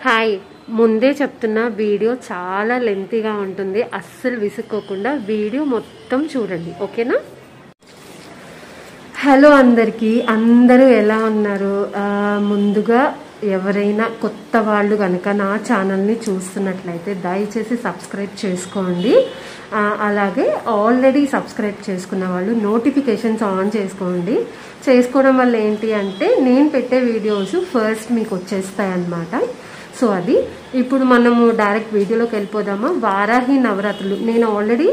Hi, ముందే చెప్తున్నా video చాలా లెంతీగా ఉంటుంది. అస్సలు విసుక్కోకుండా వీడియో మొత్తం చూడండి, ఓకేనా? హలో అందరికీ, అందరూ ఎలా ఉన్నారు? ముందుగా ఎవరైనా కొత్త వాళ్ళు కనుక నా ఛానల్ని చూస్తున్నట్లయితే దయచేసి సబ్స్క్రైబ్ చేసుకోండి. అలాగే ఆల్రెడీ సబ్స్క్రైబ్ చేసుకున్న వాళ్ళు నోటిఫికేషన్స్ ఆన్ చేసుకోండి. చేసుకోవడం వల్ల ఏంటి అంటే నేను పెట్టే వీడియోస్ ఫస్ట్ మీకు వచ్చేస్తాయి అన్నమాట. సో అది ఇప్పుడు మనము డైరెక్ట్ వీడియోలోకి వెళ్ళిపోదామా? వారాహి నవరాత్రులు నేను ఆల్రెడీ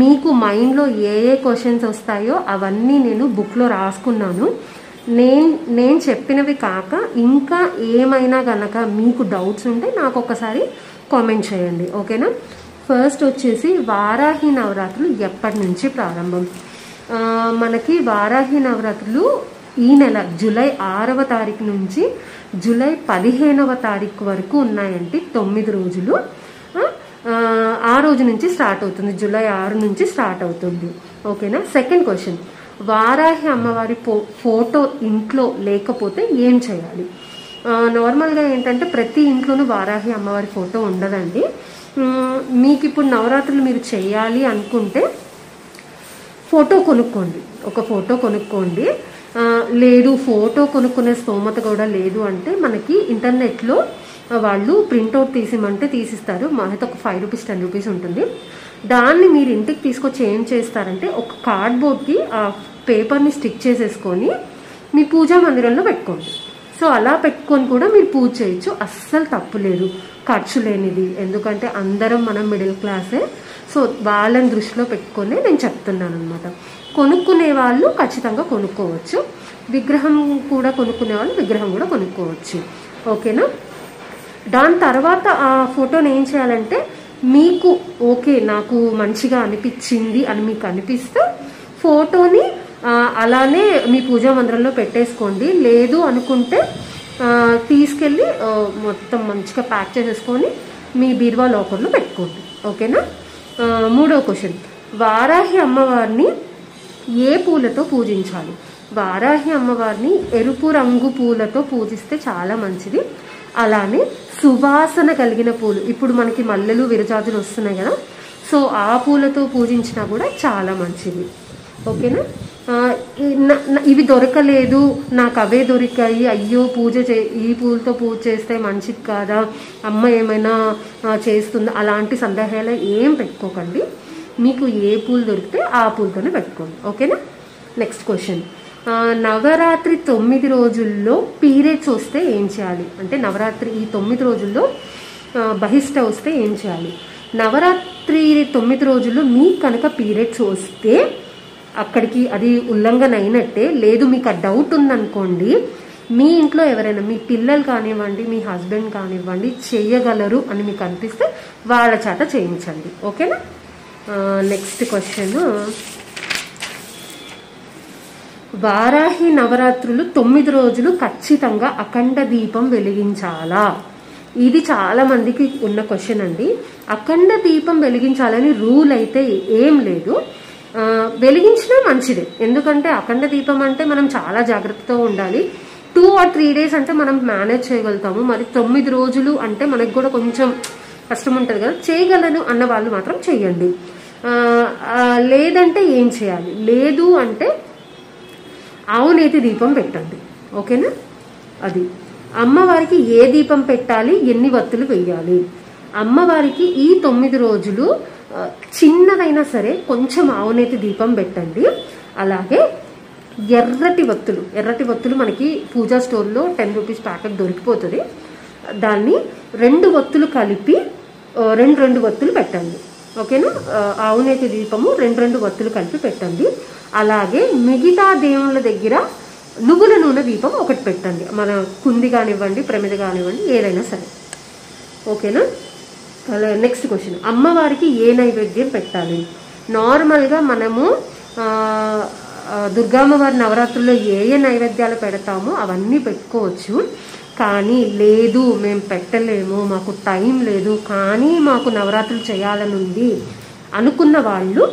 మీకు మైండ్లో ఏ క్వశ్చన్స్ వస్తాయో అవన్నీ నేను బుక్లో రాసుకున్నాను. నేను చెప్పినవి కాక ఇంకా ఏమైనా గనక మీకు డౌట్స్ ఉంటే నాకు ఒకసారి కామెంట్ చేయండి, ఓకేనా? ఫస్ట్ వచ్చేసి వారాహి నవరాత్రులు ఎప్పటి నుంచి ప్రారంభం? మనకి వారాహి నవరాత్రులు ఈ నెల జూలై 6వ తారీఖు నుంచి జూలై 15వ తారీఖు వరకు ఉన్నాయంటే 9 రోజులు. ఆ రోజు నుంచి స్టార్ట్ అవుతుంది, జూలై 6 నుంచి స్టార్ట్ అవుతుంది, ఓకేనా? సెకండ్ క్వశ్చన్, వారాహి అమ్మవారి ఫోటో ఇంట్లో లేకపోతే ఏం చేయాలి? నార్మల్గా ఏంటంటే ప్రతి ఇంట్లోనూ వారాహి అమ్మవారి ఫోటో ఉండదండి. మీకు ఇప్పుడు నవరాత్రులు మీరు చేయాలి అనుకుంటే ఫోటో కొనుక్కోండి, ఒక ఫోటో కొనుక్కోండి. లేదు ఫోటో కొనుక్కునే స్తోమత కూడా లేదు అంటే మనకి ఇంటర్నెట్లో వాళ్ళు ప్రింట్అవుట్ తీసిమంటే తీసిస్తారు. మాకైతే ఒక 5 రూపీస్ 10 రూపీస్ ఉంటుంది. దాన్ని మీరు ఇంటికి తీసుకొచ్చి ఏం చేస్తారంటే ఒక కార్డ్బోర్డ్కి ఆ పేపర్ని స్టిక్ చేసేసుకొని మీ పూజా మందిరంలో పెట్టుకోండి. సో అలా పెట్టుకొని కూడా మీరు పూజ చేయొచ్చు, అస్సలు తప్పు లేదు, ఖర్చు లేనిది. ఎందుకంటే అందరం మనం మిడిల్ క్లాసే. సో వాళ్ళని దృష్టిలో పెట్టుకొని నేను చెప్తున్నాను అనమాట. కొనుక్కునే వాళ్ళు ఖచ్చితంగా కొనుక్కోవచ్చు, విగ్రహం కూడా కొనుక్కునే వాళ్ళు విగ్రహం కూడా కొనుక్కోవచ్చు, ఓకేనా? దాని తర్వాత ఆ ఫోటోని ఏం చేయాలంటే మీకు ఓకే నాకు మంచిగా అనిపించింది అని మీకు అనిపిస్తే ఫోటోని అలానే మీ పూజా మందిరంలో పెట్టేసుకోండి. లేదు అనుకుంటే తీసుకెళ్ళి మొత్తం మంచిగా ప్యాక్ చేసేసుకొని మీ బీరువా లాకర్లో పెట్టుకోండి, ఓకేనా? మూడో క్వశ్చన్, వారాహి అమ్మవారిని ఏ పూలతో పూజించాలి? వారాహి అమ్మవారిని ఎరుపు రంగు పూలతో పూజిస్తే చాలా మంచిది. అలానే సువాసన కలిగిన పూలు, ఇప్పుడు మనకి మల్లెలు విరజాజులు వస్తున్నాయి కదా, సో ఆ పూలతో పూజించినా కూడా చాలా మంచిది, ఓకేనా? ఇవి దొరకలేదు, నాకు అవే దొరికాయి, అయ్యో ఈ పూలతో పూజ చేస్తే మంచిది కాదా, అమ్మ ఏమైనా చేస్తుందా, అలాంటి సందేహాలు ఏం పెట్టుకోకండి. మీకు ఏ పూలు దొరికితే ఆ పూలతోనే పెట్టుకోండి, ఓకేనా? నెక్స్ట్ క్వశ్చన్, నవరాత్రి 9 రోజుల్లో పీరియడ్స్ వస్తే ఏం చేయాలి? అంటే నవరాత్రి ఈ 9 రోజుల్లో బహిష్ట వస్తే ఏం చేయాలి? నవరాత్రి 9 రోజుల్లో మీకు కనుక పీరియడ్స్ వస్తే అక్కడికి అది ఉల్లంఘన అయినట్టే. లేదు మీకు ఆ డౌట్ ఉందనుకోండి, మీ ఇంట్లో ఎవరైనా మీ పిల్లలు కానివ్వండి, మీ హస్బెండ్ కానివ్వండి చేయగలరు అని మీకు అనిపిస్తే వాళ్ళ చేత చేయించండి, ఓకేనా? నెక్స్ట్ క్వశ్చన్, వారాహి నవరాత్రులు 9 రోజులు ఖచ్చితంగా అఖండ దీపం వెలిగించాలా? ఇది చాలా మందికి ఉన్న క్వశ్చన్ అండి. అఖండ దీపం వెలిగించాలని రూల్ అయితే ఏం లేదు, వెలిగించినా మంచిదే. ఎందుకంటే అఖండ దీపం అంటే మనం చాలా జాగ్రత్తతో ఉండాలి. 2 or 3 days అంటే మనం మేనేజ్ చేయగలుగుతాము, మరి 9 రోజులు అంటే మనకు కూడా కొంచెం కష్టం ఉంటుంది కదా. చేయగలను అన్న వాళ్ళు మాత్రం చేయండి. లేదంటే ఏం చేయాలి? లేదు అంటే ఆవునేతి దీపం పెట్టండి, ఓకేనా? అది అమ్మవారికి ఏ దీపం పెట్టాలి, ఎన్ని వత్తులు వేయాలి? అమ్మవారికి ఈ 9 రోజులు చిన్నదైనా సరే కొంచెం ఆవునేతి దీపం పెట్టండి. అలాగే ఎర్రటి వత్తులు మనకి పూజా స్టోర్లో 10 రూపీస్ ప్యాకెట్ దొరికిపోతుంది. దాన్ని 2 వత్తులు కలిపి 2 వత్తులు పెట్టండి, ఓకేనా? ఆవునేతి దీపము 2 వత్తులు కలిపి పెట్టండి. అలాగే మిగతా దేవుళ్ళ దగ్గర నువ్వుల నూనె దీపం ఒకటి పెట్టండి, మన కుంది కానివ్వండి, ప్రమిద కానివ్వండి, ఏదైనా సరే, ఓకేనా? నెక్స్ట్ క్వశ్చన్, అమ్మవారికి ఏ నైవేద్యం పెట్టాలి? నార్మల్గా మనము దుర్గామ్మవారి నవరాత్రుల్లో ఏ నైవేద్యాలు పెడతామో అవన్నీ పెట్టుకోవచ్చు. కానీ లేదు మేము పెట్టలేము, మాకు టైం లేదు, కానీ మాకు నవరాత్రులు చేయాలని ఉంది అనుకున్న వాళ్ళు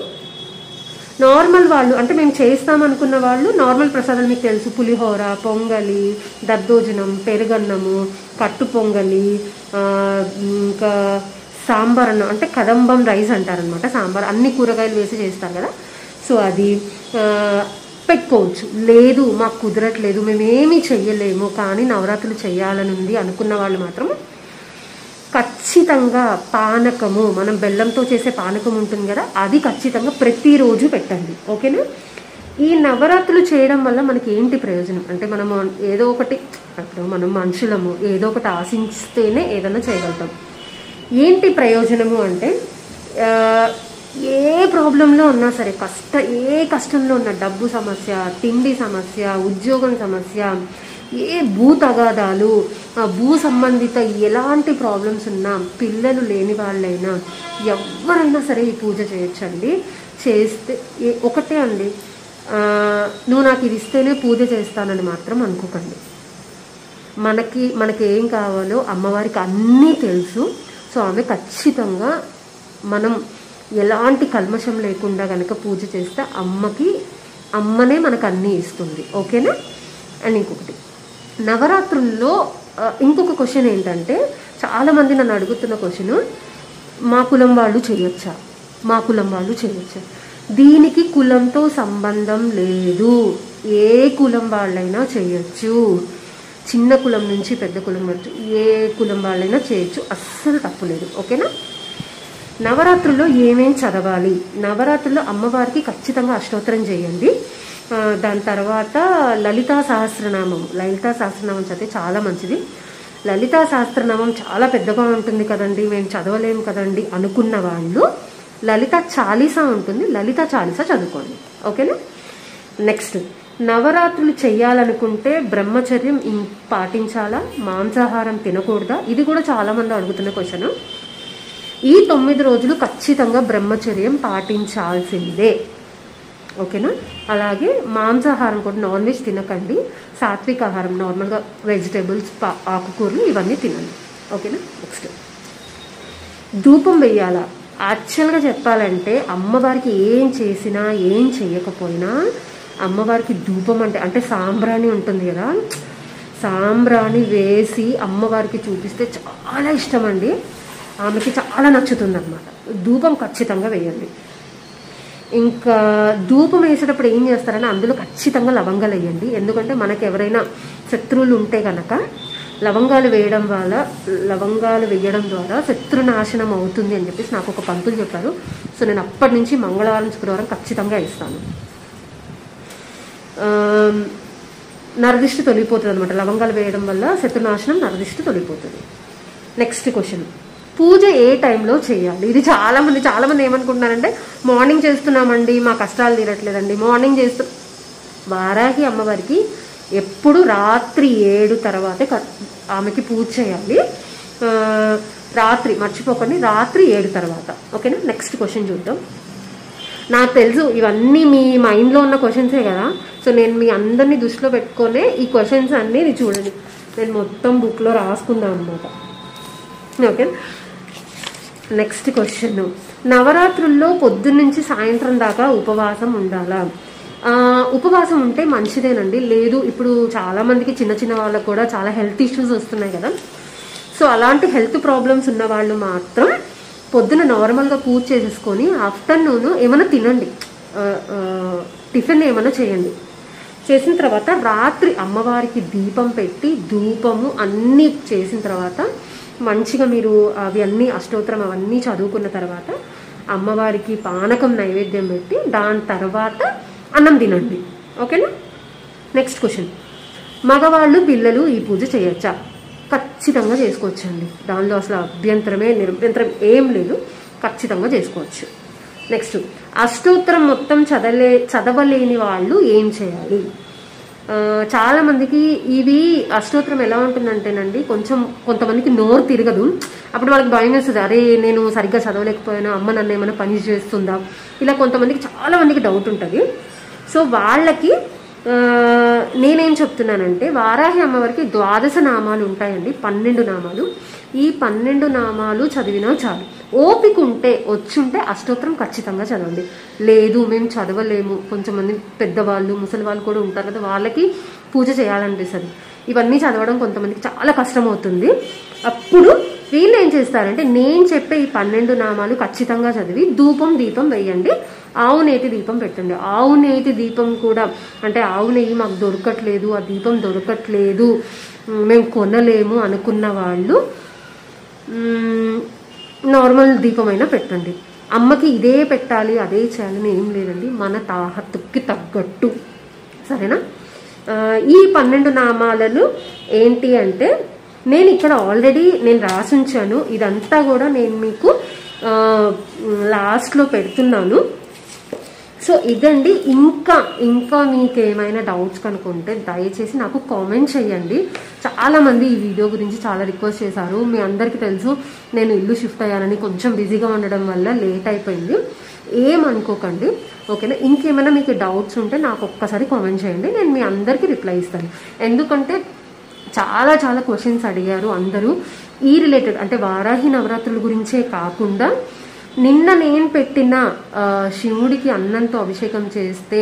నార్మల్ వాళ్ళు అంటే మేము చేస్తాం అనుకున్న వాళ్ళు నార్మల్ ప్రసాదాలు మీకు తెలుసు, పులిహోర, పొంగలి, దద్దోజనం, పెరుగన్నము, కట్టు పొంగలి, ఇంకా సాంబార్ అన్నం అంటే కదంబం రైస్ అంటారనమాట. సాంబార్ అన్ని కూరగాయలు వేసి చేస్తారు కదా, సో అది పెట్టుకోవచ్చు. లేదు మాకు కుదరట్లేదు, మేమేమీ చెయ్యలేము కానీ నవరాత్రులు చేయాలని ఉంది అనుకున్న వాళ్ళు మాత్రం ఖచ్చితంగా పానకము, మనం బెల్లంతో చేసే పానకం ఉంటుంది కదా, అది ఖచ్చితంగా ప్రతిరోజు పెట్టండి. ఓకేనా? ఈ నవరాత్రులు చేయడం వల్ల మనకి ఏంటి ప్రయోజనం అంటే, మనము ఏదో ఒకటి, అప్పుడు మనం మనుషులము ఏదో ఒకటి ఆశిస్తేనే ఏదైనా చేయగలుగుతాం. ఏంటి ప్రయోజనము అంటే, ఏ ప్రాబ్లంలో ఉన్నా సరే, ఏ కష్టంలో ఉన్న, డబ్బు సమస్య, తిండి సమస్య, ఉద్యోగం సమస్య, ఏ భూ తగాదాలు, భూ సంబంధిత ఎలాంటి ప్రాబ్లమ్స్ ఉన్నా, పిల్లలు లేని వాళ్ళైనా ఎవరైనా సరే ఈ పూజ చేయొచ్చండి. చేస్తే ఒకటే అండి, నువ్వు నాకు ఇది ఇస్తేనే పూజ చేస్తానని మాత్రం అనుకోకండి. మనకి ఏం కావాలో అమ్మవారికి అన్నీ తెలుసు. సో ఆమె ఖచ్చితంగా మనం ఎలాంటి కల్మషం లేకుండా కనుక పూజ చేస్తే అమ్మనే మనకు అన్నీ ఇస్తుంది. ఓకేనా? అండ్ ఇంకొకటి, నవరాత్రుల్లో ఇంకొక క్వశ్చన్ ఏంటంటే, చాలామంది నన్ను అడుగుతున్న క్వశ్చన్, మా కులం వాళ్ళు చేయొచ్చా, మా కులం వాళ్ళు చేయొచ్చా? దీనికి కులంతో సంబంధం లేదు. ఏ కులం వాళ్ళైనా చేయొచ్చు. చిన్న కులం నుంచి పెద్ద కులం వరకు ఏ కులం వాళ్ళైనా చేయొచ్చు, అస్సలు తప్పులేదు. ఓకేనా? నవరాత్రుల్లో ఏమేం చదవాలి? నవరాత్రుల్లో అమ్మవారికి ఖచ్చితంగా అష్టోత్తరం చేయండి. దాని తర్వాత లలితా సహస్రనామం చదివితే చాలా మంచిది. లలితా సహస్రనామం చాలా పెద్దగా ఉంటుంది కదండి, మేము చదవలేము కదండి అనుకున్న వాళ్ళు లలిత చాలీసా ఉంటుంది, లలిత చాలీసా చదువుకోండి. ఓకేనా? నెక్స్ట్, నవరాత్రులు చెయ్యాలనుకుంటే బ్రహ్మచర్యం పాటించాలా, మాంసాహారం తినకూడదా? ఇది కూడా చాలా మంది అడుగుతున్న క్వశ్చన్. ఈ 9 రోజులు ఖచ్చితంగా బ్రహ్మచర్యం పాటించాల్సిందే. ఓకేనా? అలాగే మాంసాహారం కూడా, నాన్ వెజ్ తినకండి, సాత్విక ఆహారం నార్మల్గా వెజిటేబుల్స్, ఆకుకూరలు ఇవన్నీ తినండి. ఓకేనా? నెక్స్ట్, ధూపం వేయాలా? యాక్చువల్గా చెప్పాలంటే అమ్మవారికి ఏం చేసినా ఏం చేయకపోయినా అమ్మవారికి ధూపం అంటే సాంబ్రాణి ఉంటుంది కదా, సాంబ్రాణి వేసి అమ్మవారికి చూపిస్తే చాలా ఇష్టం అండి, ఆమెకి చాలా నచ్చుతుంది అనమాట. ధూపం ఖచ్చితంగా వేయండి. ఇంకా ధూపం వేసేటప్పుడు ఏం చేస్తారని అందులో ఖచ్చితంగా లవంగాలు వేయండి. ఎందుకంటే మనకు ఎవరైనా శత్రువులు ఉంటే కనుక లవంగాలు వేయడం ద్వారా శత్రునాశనం అవుతుంది అని చెప్పేసి నాకు ఒక పంతులు చెప్పారు. సో నేను అప్పటి నుంచి మంగళవారం, శుక్రవారం ఖచ్చితంగా ఇస్తాను. నరదిష్టి తొలిగిపోతుంది అనమాట, లవంగాలు వేయడం వల్ల శత్రునాశనం, నరదిష్టి తొలిగిపోతుంది. నెక్స్ట్ క్వశ్చన్, పూజ ఏ టైంలో చేయాలి? ఇది చాలా మంది ఏమనుకుంటున్నారంటే, మార్నింగ్ చేస్తున్నామండి మా కష్టాలు తీరట్లేదండి, మార్నింగ్ వారాహి అమ్మవారికి ఎప్పుడు రాత్రి 7 తర్వాతే ఆమెకి పూజ చేయాలి. రాత్రి మర్చిపోకండి, రాత్రి 7 తర్వాత. ఓకేనా? నెక్స్ట్ క్వశ్చన్ చూద్దాం. నాకు తెలుసు ఇవన్నీ మీ మైండ్లో ఉన్న క్వశ్చన్సే కదా, సో నేను మీ అందరినీ దృష్టిలో పెట్టుకునే ఈ క్వశ్చన్స్ అన్నీ చూడండి, నేను మొత్తం బుక్లో రాసుకుందాం అనమాట. ఓకే, నెక్స్ట్ క్వశ్చన్, నవరాత్రుల్లో పొద్దున్నుంచి సాయంత్రం దాకా ఉపవాసం ఉండాలా? ఉపవాసం ఉంటే మంచిదేనండి. లేదు, ఇప్పుడు చాలా మందికి చిన్న వాళ్ళకు కూడా చాలా హెల్త్ ఇష్యూస్ వస్తున్నాయి కదా, సో అలాంటి హెల్త్ ప్రాబ్లమ్స్ ఉన్న వాళ్ళు మాత్రం పొద్దున నార్మల్గా పూజ చేసేసుకొని ఆఫ్టర్నూన్ ఏమైనా తినండి, టిఫిన్ ఏమైనా చేయండి. చేసిన తర్వాత రాత్రి అమ్మవారికి దీపం పెట్టి ధూపము అన్నీ చేసిన తర్వాత మంచిగా మీరు అవి అన్నీ అష్టోత్తరం అవన్నీ చదువుకున్న తర్వాత అమ్మవారికి పానకం నైవేద్యం పెట్టి దాని తర్వాత అన్నం తినండి. ఓకేనా? నెక్స్ట్ క్వశ్చన్, మగవాళ్ళు పిల్లలు ఈ పూజ చేయొచ్చా? ఖచ్చితంగా చేసుకోవచ్చండి, దానిలో అసలు నిరభ్యంతరం ఏం లేదు, ఖచ్చితంగా చేసుకోవచ్చు. నెక్స్ట్, అష్టోత్తరం మొత్తం చదవలేని వాళ్ళు ఏం చేయాలి? చాలా మందికి ఇవి అష్టోత్తరం ఎలా ఉంటుందంటేనండి, కొంతమందికి నోరు తిరగదు, అప్పుడు వాళ్ళకి భయం వేస్తుంది, అరే నేను సరిగ్గా చదవలేకపోయినా అమ్మ నన్ను ఏమైనా పని చేస్తుందా, ఇలా కొంతమందికి చాలా మందికి డౌట్ ఉంటుంది. సో వాళ్ళకి నేనేం చెప్తున్నానంటే వారాహి అమ్మవారికి 12 నామాలు ఉంటాయండి, 12 నామాలు. ఈ 12 నామాలు చదివినా చాలు. ఓపిక ఉంటే వచ్చుంటే అష్టోత్తరం ఖచ్చితంగా చదవండి. లేదు మేము చదవలేము, కొంచెంమంది పెద్దవాళ్ళు ముసలి వాళ్ళు కూడా ఉంటారు కదా, వాళ్ళకి పూజ చేయాలనిపిస్తుంది. ఇవన్నీ చదవడం కొంతమందికి చాలా కష్టం అవుతుంది. అప్పుడు వీళ్ళు ఏం చేస్తారంటే నేను చెప్పే ఈ 12 నామాలు ఖచ్చితంగా చదివి ధూపం దీపం వేయండి. ఆవు నేతి దీపం పెట్టండి. ఆవు నేతి దీపం కూడా అంటే ఆవు నెయ్యి మాకు దొరకట్లేదు, ఆ దీపం దొరకట్లేదు, మేము కొనలేము అనుకున్న వాళ్ళు నార్మల్ దీపం అయినా పెట్టండి. అమ్మకి ఇదే పెట్టాలి అదే చేయాలని ఏం లేదండి, మన తాహత్తుకి తగ్గట్టు. సరేనా? ఈ 12 నామాలను ఏంటి అంటే నేను ఇక్కడ ఆల్రెడీ నేను రాసుంచాను. ఇదంతా కూడా నేను మీకు లాస్ట్లో పెడుతున్నాను. సో ఇదండి. ఇంకా మీకు ఏమైనా డౌట్స్ కనుకుంటే దయచేసి నాకు కామెంట్ చేయండి. చాలామంది ఈ వీడియో గురించి చాలా రిక్వెస్ట్ చేశారు. మీ అందరికీ తెలుసు నేను ఇల్లు షిఫ్ట్ అయ్యానని, కొంచెం బిజీగా ఉండడం వల్ల లేట్ అయిపోయింది. ఏమనుకోకండి, ఓకేనా? ఇంకేమైనా మీకు డౌట్స్ ఉంటే నాకు ఒక్కసారి కామెంట్ చేయండి, నేను మీ అందరికీ రిప్లై ఇస్తాను. ఎందుకంటే చాలా చాలా క్వశ్చన్స్ అడిగారు అందరూ ఈ రిలేటెడ్, అంటే వారాహి నవరాత్రుల గురించే కాకుండా నిన్న నేను పెట్టిన శివుడికి అన్నంతో అభిషేకం చేస్తే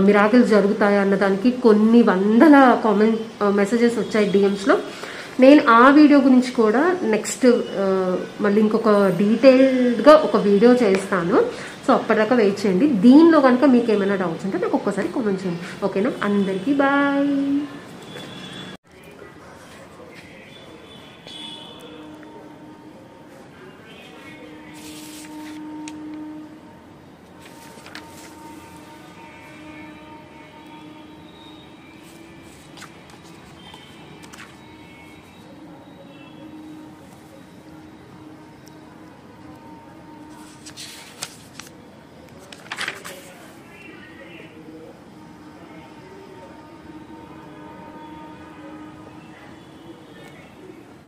మిరాకిల్స్ జరుగుతాయి అన్నదానికి కొన్ని వందల కామెంట్ మెసేజెస్ వచ్చాయి డిఎమ్స్లో. నేను ఆ వీడియో గురించి కూడా నెక్స్ట్ మళ్ళీ ఇంకొక డీటెయిల్డ్గా ఒక వీడియో చేస్తాను. సో అప్పటిదాకా వెయిట్ చేయండి. దీనిలో కనుక మీకు ఏమైనా డౌట్స్ ఉంటే నాకు ఒక్కసారి కామెంట్ చేయండి, ఓకేనా? అందరికీ బాయ్.